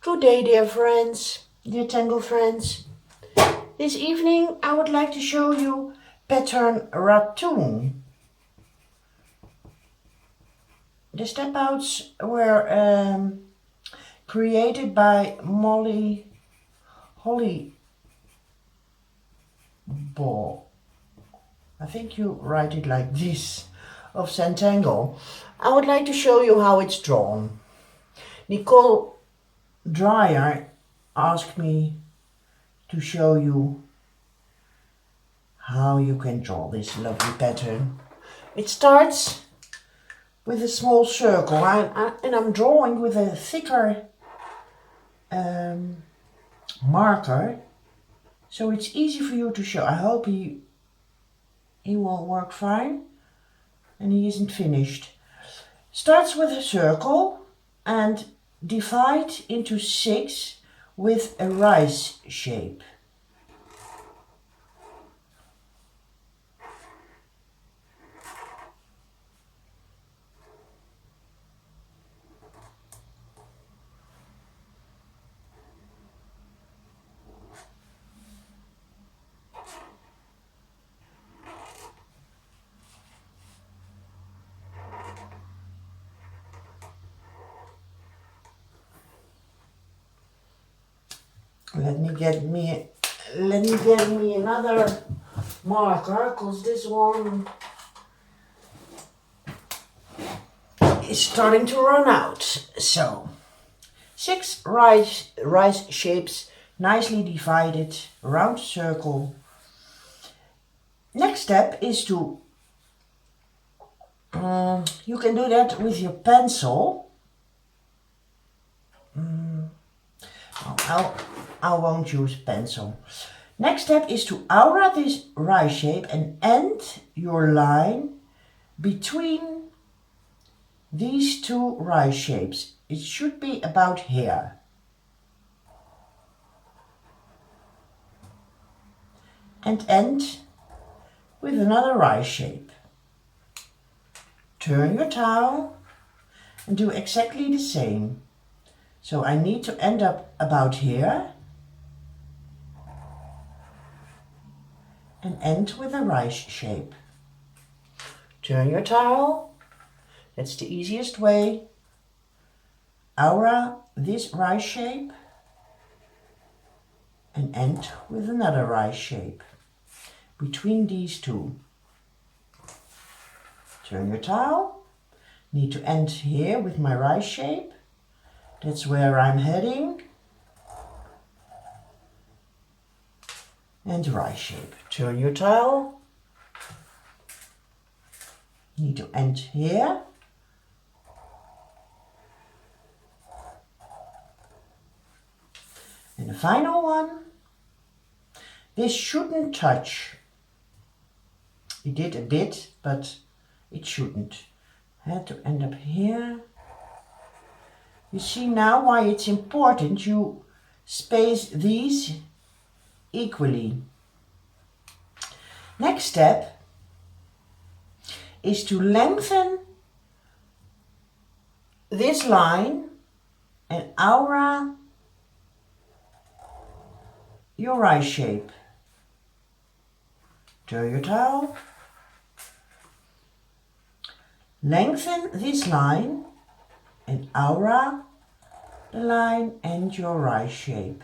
Good day, dear friends, dear Tangle friends. This evening I would like to show you pattern Ratoon. The step outs were created by Molly Hollybaugh. I think you write it like this, of Centangle. I would like to show you how it's drawn. Nicole Dreyer asked me to show you how you can draw this lovely pattern. It starts with a small circle and I'm drawing with a thicker marker, so it's easy for you to show. I hope he will work fine and he isn't finished. Starts with a circle and divide into 6 with a rice shape. Let me get me another marker, because this one is starting to run out. So 6 rice shapes, nicely divided, round circle. Next step is to you can do that with your pencil. I won't use pencil. Next step is to aura this rice shape and end your line between these 2 rice shapes. It should be about here. And end with another rice shape. Turn your towel and do exactly the same. So I need to end up about here and end with a rice shape. Turn your towel, that's the easiest way. Aura this rice shape and end with another rice shape between these 2. Turn your towel, need to end here with my rice shape. That's where I'm heading. And rice shape. Turn your towel. Need to end here. And the final one. This shouldn't touch. It did a bit, but it shouldn't. Had to end up here. You see now why it's important you space these equally. Next step is to lengthen this line and aura your rice shape. Turn your towel. Lengthen this line and aura the line and your rice shape.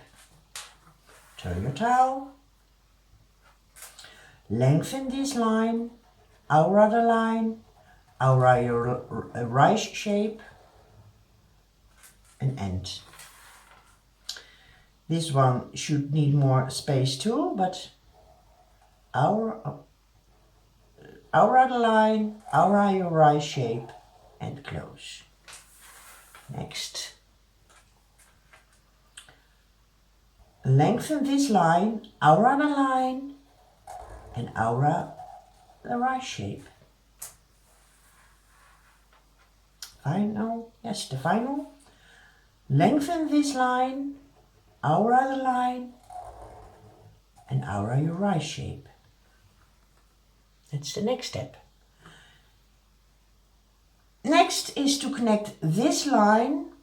Turn your towel. Lengthen this line, aura the line, aura your rice shape, and end. This one should need more space too, but aura the line, aura your rice shape, and close. Next. Lengthen this line, aura the line, and aura the rice shape. Final, yes, the final. Lengthen this line, aura the line, and aura your rice shape. That's the next step. Next is to connect this line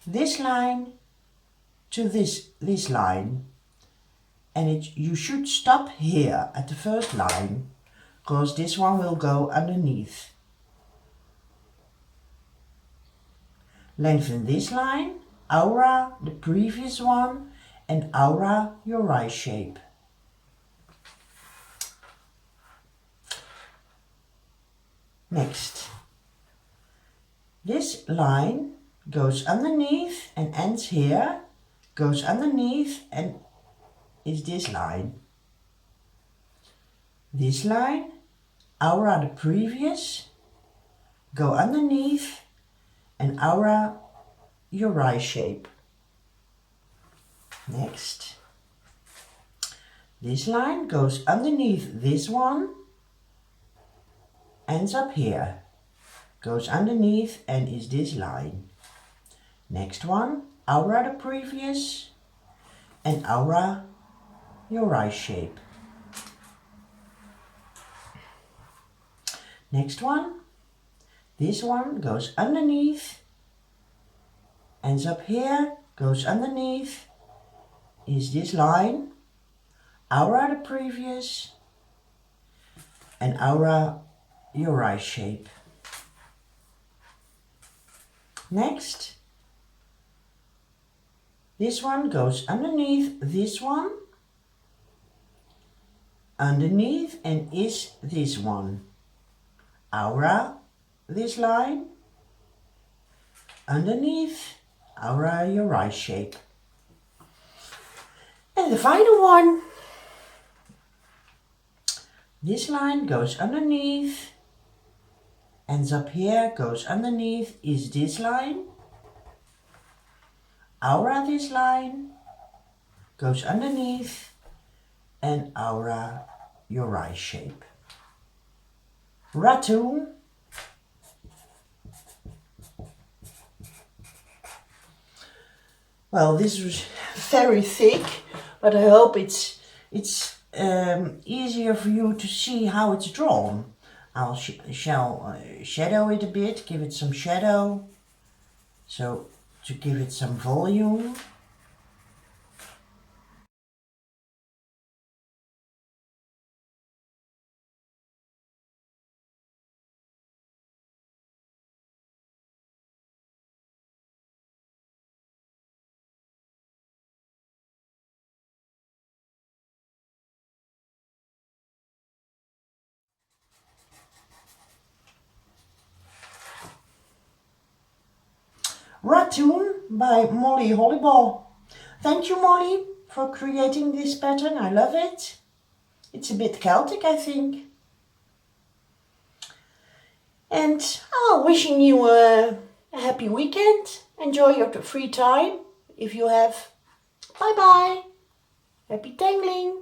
this line to this line, and you should stop here at the first line, because this one will go underneath. Lengthen this line, aura the previous one, and aura your eye shape. Next, this line goes underneath and ends here, goes underneath and is this line. This line, aura the previous, go underneath and aura your eye shape. Next, this line goes underneath this one, ends up here, goes underneath and is this line. Next one, aura the previous and aura your eye shape. Next one, this one goes underneath, ends up here, goes underneath, is this line, aura the previous and aura your eye shape. Next, this one goes underneath this one, underneath and is this one. Aura this line, underneath, aura your eye shape. And the final one, this line goes underneath, ends up here, goes underneath, is this line, aura this line, goes underneath and aura your eye shape. Ratoon. Well, this was very thick, but I hope it's easier for you to see how it's drawn. I'll shall shadow it a bit, give it some shadow, so to give it some volume. Ratoon by Molly Hollybaugh. Thank you, Molly, for creating this pattern. I love it. It's a bit Celtic, I think. And wishing you a happy weekend. Enjoy your free time if you have. Bye bye. Happy tangling.